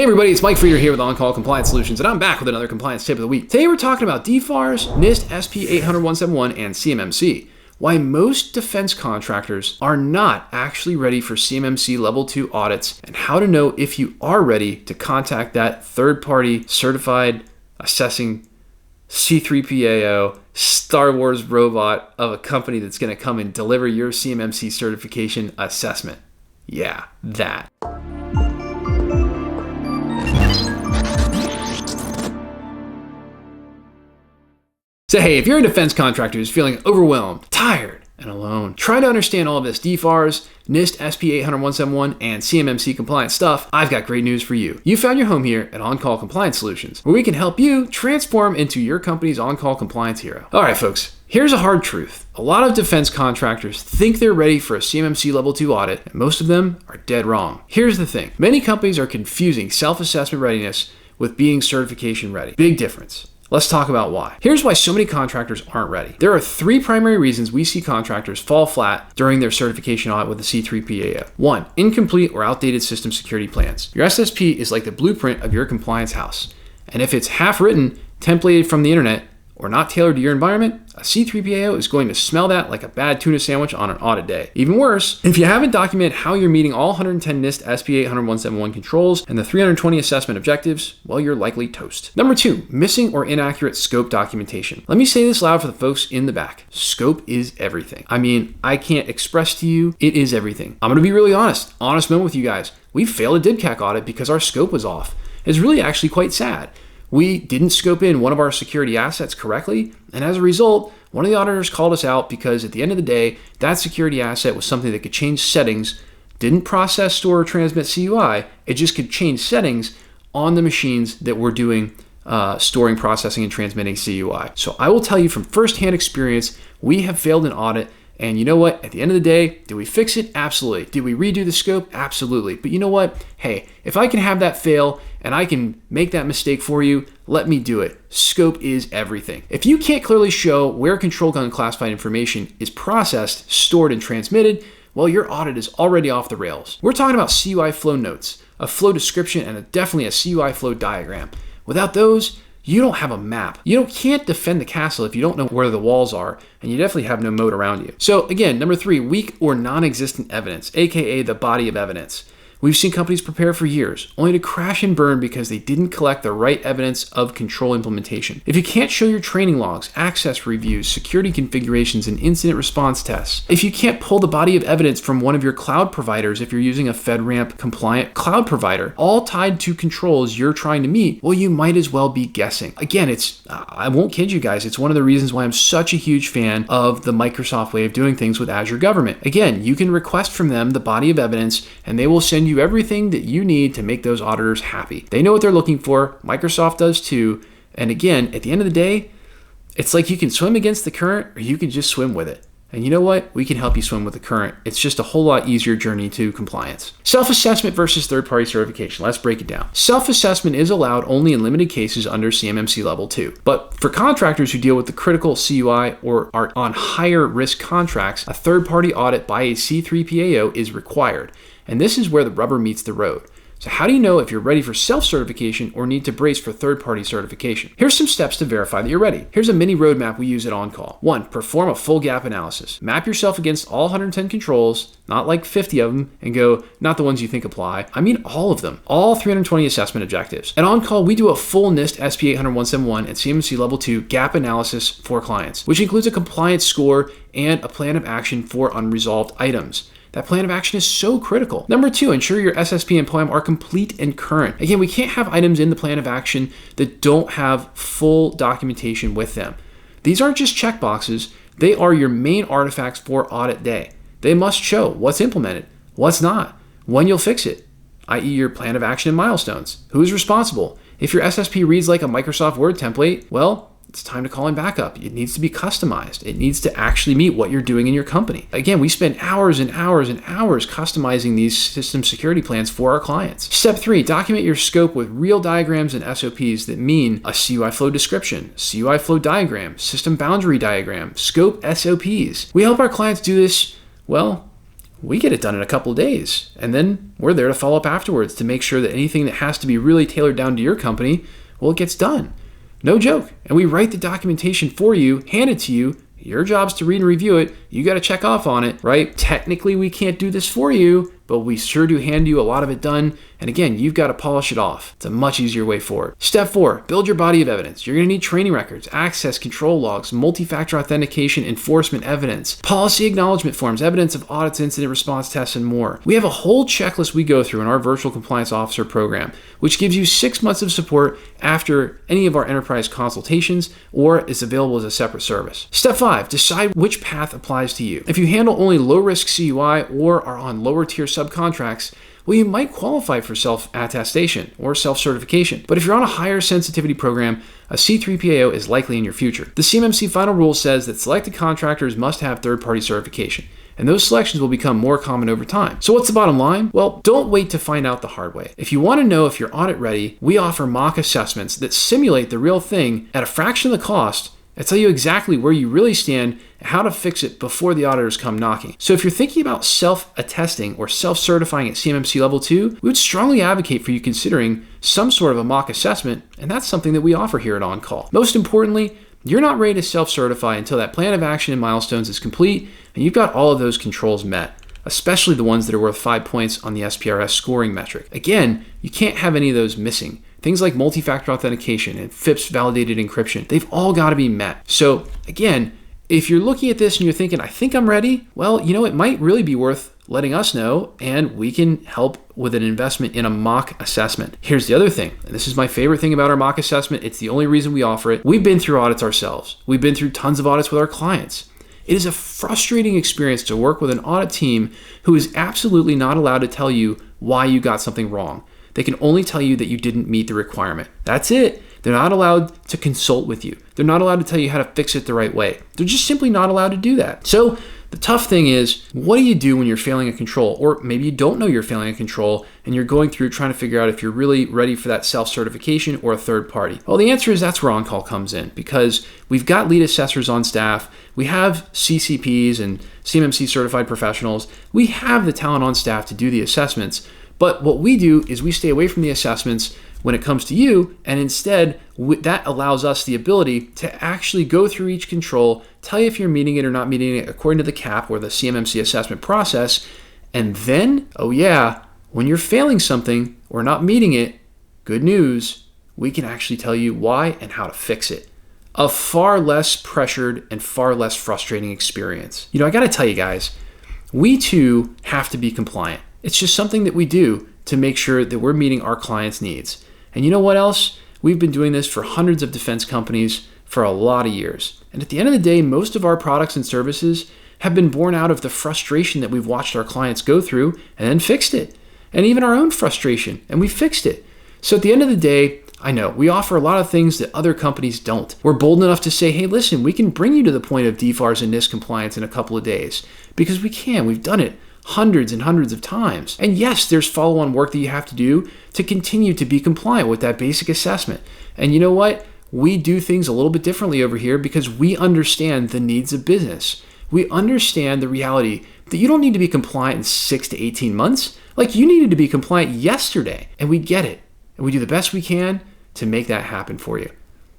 Hey everybody, it's Mike Frieder here with On-Call Compliance Solutions, and I'm back with another compliance tip of the week. Today we're talking about DFARS, NIST SP 800-171, and CMMC. Why most defense contractors are not actually ready for CMMC Level 2 audits, and how to know if you are ready to contact that third-party certified assessing C3PAO Star Wars robot of a company that's going to come and deliver your CMMC certification assessment. Yeah, that. So hey, if you're a defense contractor who's feeling overwhelmed, tired, and alone, try to understand all of this DFARS, NIST SP 800-171, and CMMC compliance stuff, I've got great news for you. You found your home here at On-Call Compliance Solutions, where we can help you transform into your company's on-call compliance hero. All right, folks, here's a hard truth. A lot of defense contractors think they're ready for a CMMC Level 2 audit, and most of them are dead wrong. Here's the thing. Many companies are confusing self-assessment readiness with being certification ready. Big difference. Let's talk about why. Here's why so many contractors aren't ready. There are three primary reasons we see contractors fall flat during their certification audit with the C3PAO. 1. Incomplete or outdated system security plans. Your SSP is like the blueprint of your compliance house. And if it's half written, templated from the internet, or not tailored to your environment, a C3PAO is going to smell that like a bad tuna sandwich on an audit day. Even worse, if you haven't documented how you're meeting all 110 NIST SP 800-171 controls and the 320 assessment objectives, well, you're likely toast. Number 2, missing or inaccurate scope documentation. Let me say this loud for the folks in the back. Scope is everything. I mean, I can't express to you, it is everything. I'm gonna be really honest moment with you guys. We failed a DIBCAC audit because our scope was off. It's really actually quite sad. We didn't scope in one of our security assets correctly, and as a result, one of the auditors called us out because at the end of the day, that security asset was something that could change settings, didn't process, store, or transmit CUI, it just could change settings on the machines that were doing storing, processing, and transmitting CUI. So I will tell you from firsthand experience, we have failed an audit. And you know what? At the end of the day, did we fix it? Absolutely. Did we redo the scope? Absolutely. But you know what? Hey, if I can have that fail and I can make that mistake for you, let me do it. Scope is everything. If you can't clearly show where control unclassified information is processed, stored, and transmitted, well, your audit is already off the rails. We're talking about CUI flow notes, a flow description, and definitely a CUI flow diagram. Without those, you don't have a map. You can't defend the castle if you don't know where the walls are, and you definitely have no moat around you. So again, number 3, weak or non-existent evidence, aka the body of evidence. We've seen companies prepare for years, only to crash and burn because they didn't collect the right evidence of control implementation. If you can't show your training logs, access reviews, security configurations, and incident response tests, if you can't pull the body of evidence from one of your cloud providers if you're using a FedRAMP compliant cloud provider, all tied to controls you're trying to meet, well, you might as well be guessing. Again, I won't kid you guys, it's one of the reasons why I'm such a huge fan of the Microsoft way of doing things with Azure Government. Again, you can request from them the body of evidence, and they will send you everything that you need to make those auditors happy. They know what they're looking for. Microsoft does too. And again, at the end of the day, it's like you can swim against the current or you can just swim with it. And you know what? We can help you swim with the current. It's just a whole lot easier journey to compliance. Self-assessment versus third-party certification. Let's break it down. Self-assessment is allowed only in limited cases under CMMC Level 2. But for contractors who deal with the critical CUI or are on higher risk contracts, a third-party audit by a C3PAO is required. And this is where the rubber meets the road. So how do you know if you're ready for self-certification or need to brace for third-party certification? Here's some steps to verify that you're ready. Here's a mini roadmap we use at On-Call. 1, perform a full gap analysis. Map yourself against all 110 controls, not like 50 of them, and go, not the ones you think apply. I mean all of them. All 320 assessment objectives. At On-Call, we do a full NIST SP 800-171 and CMMC Level 2 gap analysis for clients, which includes a compliance score and a plan of action for unresolved items. That plan of action is so critical. Number 2, ensure your SSP and PLAM are complete and current. Again, we can't have items in the plan of action that don't have full documentation with them. These aren't just checkboxes, they are your main artifacts for audit day. They must show what's implemented, what's not, when you'll fix it, i.e. your plan of action and milestones, who's responsible. If your SSP reads like a Microsoft Word template, well, it's time to call in backup. It needs to be customized. It needs to actually meet what you're doing in your company. Again, we spend hours and hours and hours customizing these system security plans for our clients. Step 3, document your scope with real diagrams and SOPs that mean a CUI flow description, CUI flow diagram, system boundary diagram, scope SOPs. We help our clients do this, well, we get it done in a couple of days. And then we're there to follow up afterwards to make sure that anything that has to be really tailored down to your company, well, it gets done. No joke. And we write the documentation for you, hand it to you. Your job's to read and review it. You got to check off on it, right? Technically, we can't do this for you, but we sure do hand you a lot of it done. And again, you've got to polish it off. It's a much easier way forward. Step 4, build your body of evidence. You're going to need training records, access control logs, multi-factor authentication, enforcement evidence, policy acknowledgement forms, evidence of audits, incident response tests, and more. We have a whole checklist we go through in our virtual compliance officer program, which gives you 6 months of support after any of our enterprise consultations, or is available as a separate service. Step 5, decide which path applies to you. If you handle only low-risk CUI or are on lower-tier subcontracts, well, you might qualify for self-attestation or self-certification. But if you're on a higher sensitivity program, a C3PAO is likely in your future. The CMMC final rule says that selected contractors must have third-party certification, and those selections will become more common over time. So what's the bottom line? Well, don't wait to find out the hard way. If you want to know if you're audit ready, we offer mock assessments that simulate the real thing at a fraction of the cost and tell you exactly where you really stand and how to fix it before the auditors come knocking. So if you're thinking about self-attesting or self-certifying at CMMC Level 2, we would strongly advocate for you considering some sort of a mock assessment, and that's something that we offer here at On Call. Most importantly, you're not ready to self-certify until that plan of action and milestones is complete and you've got all of those controls met, especially the ones that are worth 5 points on the SPRS scoring metric. Again, you can't have any of those missing. Things like multi-factor authentication and FIPS validated encryption, they've all got to be met. So again, if you're looking at this and you're thinking, I think I'm ready, well, it might really be worth letting us know, and we can help with an investment in a mock assessment. Here's the other thing, and this is my favorite thing about our mock assessment. It's the only reason we offer it. We've been through audits ourselves. We've been through tons of audits with our clients. It is a frustrating experience to work with an audit team who is absolutely not allowed to tell you why you got something wrong. They can only tell you that you didn't meet the requirement. That's it. They're not allowed to consult with you. They're not allowed to tell you how to fix it the right way. They're just simply not allowed to do that. So the tough thing is, what do you do when you're failing a control? Or maybe you don't know you're failing a control and you're going through trying to figure out if you're really ready for that self-certification or a third party. Well, the answer is that's where On Call comes in, because we've got lead assessors on staff. We have CCPs and CMMC certified professionals. We have the talent on staff to do the assessments. But what we do is we stay away from the assessments when it comes to you, and instead that allows us the ability to actually go through each control, tell you if you're meeting it or not meeting it according to the CAP or the CMMC assessment process, and then, oh yeah, when you're failing something or not meeting it, good news, we can actually tell you why and how to fix it. A far less pressured and far less frustrating experience. I gotta tell you guys, we too have to be compliant. It's just something that we do to make sure that we're meeting our clients' needs. And you know what else? We've been doing this for hundreds of defense companies for a lot of years. And at the end of the day, most of our products and services have been born out of the frustration that we've watched our clients go through and then fixed it. And even our own frustration, and we fixed it. So at the end of the day, I know we offer a lot of things that other companies don't. We're bold enough to say, hey, listen, we can bring you to the point of DFARS and NIST compliance in a couple of days, because we can. We've done it hundreds and hundreds of times. And yes, there's follow-on work that you have to do to continue to be compliant with that basic assessment. And you know what? We do things a little bit differently over here because we understand the needs of business. We understand the reality that you don't need to be compliant in 6 to 18 months. Like, you needed to be compliant yesterday, and we get it. And we do the best we can to make that happen for you.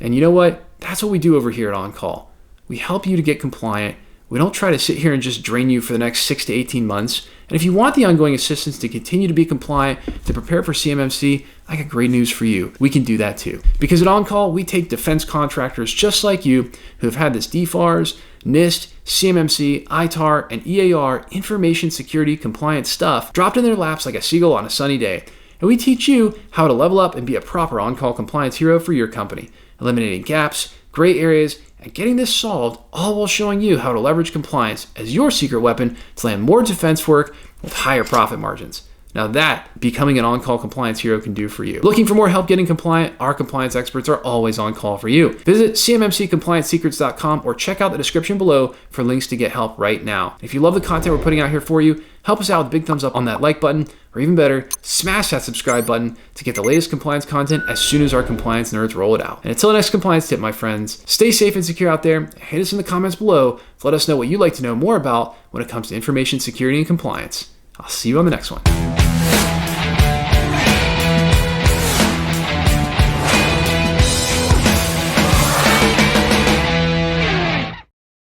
And you know what? That's what we do over here at On Call. We help you to get compliant. We don't try to sit here and just drain you for the next 6 to 18 months. And if you want the ongoing assistance to continue to be compliant, to prepare for CMMC, I got great news for you. We can do that too. Because at On Call, we take defense contractors just like you who have had this DFARS, NIST, CMMC, ITAR, and EAR information security compliance stuff dropped in their laps like a seagull on a sunny day. And we teach you how to level up and be a proper on-call compliance hero for your company, eliminating gaps, gray areas, and getting this solved, all while showing you how to leverage compliance as your secret weapon to land more defense work with higher profit margins. Now that becoming an on-call compliance hero can do for you. Looking for more help getting compliant? Our compliance experts are always on call for you. Visit cmmccompliancesecrets.com or check out the description below for links to get help right now. If you love the content we're putting out here for you, help us out with a big thumbs up on that like button, or even better, smash that subscribe button to get the latest compliance content as soon as our compliance nerds roll it out. And until the next compliance tip, my friends, stay safe and secure out there. Hit us in the comments below to let us know what you'd like to know more about when it comes to information security and compliance. I'll see you on the next one.